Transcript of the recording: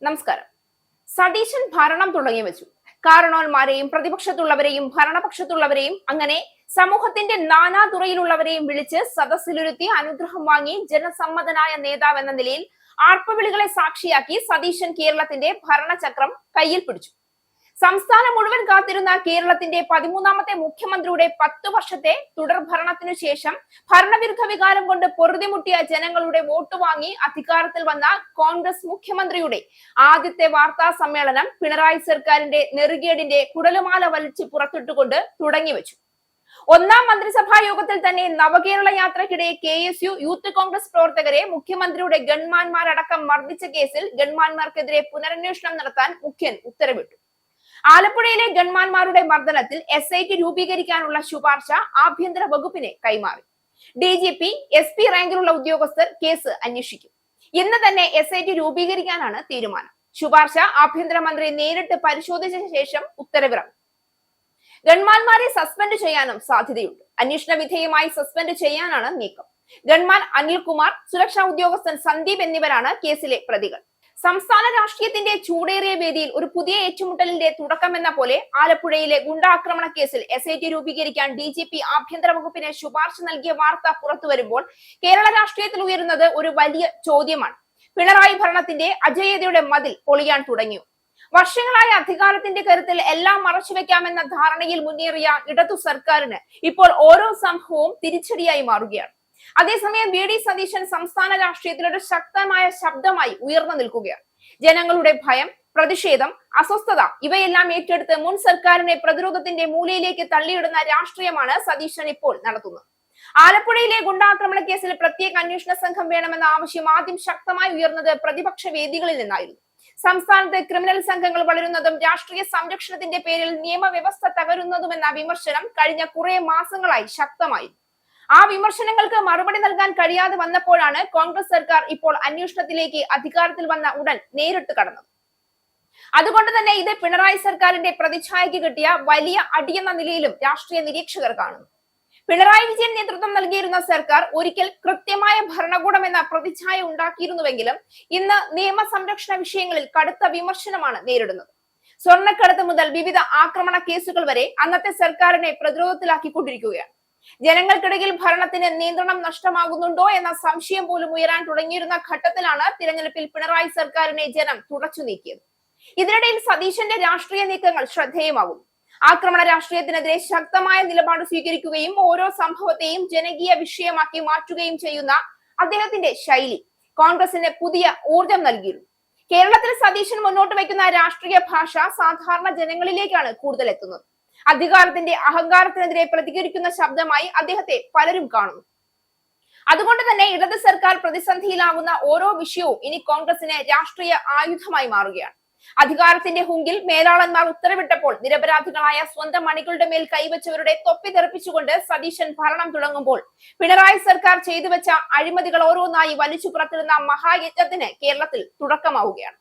നമസ്കാരം. സതീശൻ ഭരണം തുടങ്ങി വെച്ചു. കാരണവന്മാരെയും പ്രതിപക്ഷത്തുള്ളവരെയും ഭരണപക്ഷത്തുള്ളവരെയും അങ്ങനെ സമൂഹത്തിന്റെ നാനാതുറയിലുള്ളവരെയും വിളിച്ച് സദസ്സിലിരുത്തി അനുഗ്രഹം വാങ്ങി ജനസമ്മതനായ നേതാവ് എന്ന നിലയിൽ ആർപ്പുവിളികളെ സാക്ഷിയാക്കി സതീശൻ കേരളത്തിന്റെ ഭരണചക്രം കയ്യിൽ പിടിച്ചു. സംസ്ഥാനം മുഴുവൻ കാത്തിരുന്ന കേരളത്തിന്റെ 13ാമത്തെ മുഖ്യമന്ത്രിയുടെ 10 വർഷത്തെ തുടർ ഭരണത്തിനു ശേഷം ഭരണവിരുദ്ധ വികാരം കൊണ്ട് പൊറുതിമുട്ടിയ ജനങ്ങളുടെ വോട്ട് വാങ്ങി അധികാരത്തിൽ വന്ന കോൺഗ്രസ് മുഖ്യമന്ത്രിയുടെ ആദ്യത്തെ വാർത്താ സമ്മേളനം പിണറായി സർക്കാരിന്റെ നെറുകേടിന്റെ കുടലുമാല വലിച്ചു പുറത്തിട്ടുകൊണ്ട് തുടങ്ങിവെച്ചു. ഒന്നാം മന്ത്രിസഭാ യോഗത്തിൽ തന്നെ നവകേരള യാത്രക്കിടെ KSU യൂത്ത് കോൺഗ്രസ് പ്രവർത്തകരെ മുഖ്യമന്ത്രിയുടെ ഗൺമാന്മാരടക്കം മർദ്ദിച്ച കേസിൽ ഗൺമാന്മാർക്കെതിരെ പുനരന്വേഷണം നടത്താൻ മുഖ്യൻ ഉത്തരവിട്ടു. ആലപ്പുഴയിലെ ഗൺമാന്മാരുടെ മർദ്ദനത്തിൽ SIT രൂപീകരിക്കാനുള്ള ശുപാർശ ആഭ്യന്തര വകുപ്പിനെ കൈമാറി. DGP, SP റാങ്കിലുള്ള ഉദ്യോഗസ്ഥർ കേസ് അന്വേഷിക്കും. ഇന്ന് തന്നെ SIT രൂപീകരിക്കാനാണ് തീരുമാനം. ശുപാർശ ആഭ്യന്തരമന്ത്രി നേരിട്ട് പരിശോധിച്ച ശേഷം ഉത്തരവിറങ്ങും. ഗൺമാന്മാരെ സസ്പെൻഡ് ചെയ്യാനും സാധ്യതയുണ്ട്. അന്വേഷണ വിധേയമായി സസ്പെൻഡ് ചെയ്യാനാണ് നീക്കം. ഗൺമാൻ അനിൽകുമാർ, സുരക്ഷാ ഉദ്യോഗസ്ഥൻ സന്ദീപ് എന്നിവരാണ് കേസിലെ പ്രതികൾ. സംസ്ഥാന രാഷ്ട്രീയത്തിന്റെ ചൂടേറിയ വേദിയിൽ ഒരു പുതിയ ഏറ്റുമുട്ടലിന്റെ തുടക്കമെന്ന പോലെ ആലപ്പുഴയിലെ ഗുണ്ടാക്രമണ കേസിൽ SIT രൂപീകരിക്കാൻ DGP ആഭ്യന്തര വകുപ്പിന് ശുപാർശ നൽകിയ വാർത്ത പുറത്തുവരുമ്പോൾ കേരള രാഷ്ട്രീയത്തിൽ ഉയരുന്നത് ഒരു വലിയ ചോദ്യമാണ്. പിണറായി ഭരണത്തിന്റെ അജയ്യതയുടെ മതിൽ പൊളിയാൻ തുടങ്ങിയോ? വർഷങ്ങളായ അധികാരത്തിന്റെ കരുത്തിൽ എല്ലാം മറച്ചുവെക്കാമെന്ന ധാരണയിൽ മുന്നേറിയ ഇടതു സർക്കാരിന് ഇപ്പോൾ ഓരോ സംഭവവും തിരിച്ചടിയായി മാറുകയാണ്. അതേസമയം VD സതീശൻ സംസ്ഥാന രാഷ്ട്രീയത്തിൽ ഒരു ശക്തമായ ശബ്ദമായി ഉയർന്നു നിൽക്കുകയാണ്. ജനങ്ങളുടെ ഭയം, പ്രതിഷേധം, അസ്വസ്ഥത ഇവയെല്ലാം ഏറ്റെടുത്ത് മുൻ സർക്കാരിനെ പ്രതിരോധത്തിന്റെ മൂലയിലേക്ക് തള്ളിയിടുന്ന രാഷ്ട്രീയമാണ് സതീശൻ ഇപ്പോൾ നടത്തുന്നത്. ആലപ്പുഴയിലെ ഗുണ്ടാക്രമണ കേസിൽ പ്രത്യേക അന്വേഷണ സംഘം വേണമെന്ന ആവശ്യം ആദ്യം ശക്തമായി ഉയർന്നത് പ്രതിപക്ഷ വേദികളിൽ നിന്നായിരുന്നു. സംസ്ഥാനത്ത് ക്രിമിനൽ സംഘങ്ങൾ വളരുന്നതും രാഷ്ട്രീയ സംരക്ഷണത്തിന്റെ പേരിൽ നിയമവ്യവസ്ഥ തകരുന്നതുമെന്ന വിമർശനം കഴിഞ്ഞ കുറെ മാസങ്ങളായി ശക്തമായി. ആ വിമർശനങ്ങൾക്ക് മറുപടി നൽകാൻ കഴിയാതെ വന്നപ്പോഴാണ് കോൺഗ്രസ് സർക്കാർ ഇപ്പോൾ അന്വേഷണത്തിലേക്ക് അധികാരത്തിൽ വന്ന ഉടൻ നേരിട്ട് കടന്നത്. അതുകൊണ്ട് തന്നെ ഇത് പിണറായി സർക്കാരിന്റെ പ്രതിച്ഛായയ്ക്ക് കിട്ടിയ വലിയ അടിയെന്ന നിലയിലും രാഷ്ട്രീയ നിരീക്ഷകർ കാണുന്നു. പിണറായി വിജയൻ നേതൃത്വം നൽകിയിരുന്ന സർക്കാർ ഒരിക്കൽ കൃത്യമായ ഭരണകൂടം എന്ന പ്രതിച്ഛായ ഉണ്ടാക്കിയിരുന്നുവെങ്കിലും ഇന്ന് നിയമ സംരക്ഷണ വിഷയങ്ങളിൽ കടുത്ത വിമർശനമാണ് നേരിടുന്നത്. സ്വർണ്ണക്കടത്ത് മുതൽ വിവിധ ആക്രമണ കേസുകൾ വരെ അന്നത്തെ സർക്കാരിനെ പ്രതിരോധത്തിലാക്കിക്കൊണ്ടിരിക്കുകയാണ്. ജനങ്ങൾക്കിടയിൽ ഭരണത്തിന് നിയന്ത്രണം നഷ്ടമാകുന്നുണ്ടോ എന്ന സംശയം പോലും ഉയരാൻ തുടങ്ങിയിരുന്ന ഘട്ടത്തിലാണ് തിരഞ്ഞെടുപ്പിൽ പിണറായി സർക്കാരിനെ ജനം തുടച്ചു നീക്കിയത്. ഇതിനിടയിൽ സതീശന്റെ രാഷ്ട്രീയ നീക്കങ്ങൾ ശ്രദ്ധേയമാകും. ആക്രമണ രാഷ്ട്രീയത്തിനെതിരെ ശക്തമായ നിലപാട് സ്വീകരിക്കുകയും ഓരോ സംഭവത്തെയും ജനകീയ വിഷയമാക്കി മാറ്റുകയും ചെയ്യുന്ന അദ്ദേഹത്തിന്റെ ശൈലി കോൺഗ്രസിന് പുതിയ ഊർജം നൽകിയിരുന്നു. കേരളത്തിൽ സതീശൻ മുന്നോട്ട് വയ്ക്കുന്ന രാഷ്ട്രീയ ഭാഷ സാധാരണ ജനങ്ങളിലേക്കാണ് കൂടുതൽ എത്തുന്നത്. അധികാരത്തിന്റെ അഹങ്കാരത്തിനെതിരെ പ്രതികരിക്കുന്ന ശബ്ദമായി അദ്ദേഹത്തെ പലരും കാണുന്നു. അതുകൊണ്ട് തന്നെ ഇടത് സർക്കാർ പ്രതിസന്ധിയിലാകുന്ന ഓരോ വിഷയവും ഇനി കോൺഗ്രസിന് രാഷ്ട്രീയ ആയുധമായി മാറുകയാണ്. അധികാരത്തിന്റെ ഹുങ്കിൽ മേലാളന്മാർ ഉത്തരവിട്ടപ്പോൾ നിരപരാധികളായ സ്വന്തം മണികളുടെ മേൽ കൈവച്ചവരുടെ തൊപ്പി തെറിപ്പിച്ചുകൊണ്ട് സതീശൻ ഭരണം തുടങ്ങുമ്പോൾ പിണറായി സർക്കാർ ചെയ്തു വെച്ച അഴിമതികൾ ഓരോന്നായി വലിച്ചു പുറത്തിടുന്ന മഹായജ്ഞത്തിന് കേരളത്തിൽ തുടക്കമാവുകയാണ്.